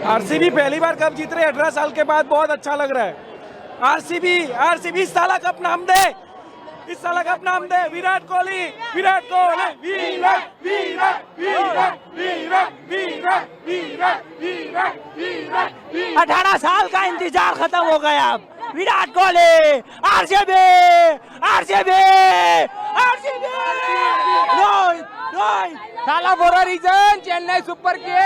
RCB पहली बार cup जीत रहे 18 साल के बाद, बहुत अच्छा लग रहा है। आरसीबी आरसीबी इस साल कप नाम दे, इस साल कप नाम दे। विराट कोहली, विराट कोहली, विराट विराट विराट विराट विराट विराट विराट विराट। 18 साल का इंतजार खत्म हो गया अब। Virat Kohli, RCB RCB RCB. साला for a reason Chennai Super Kings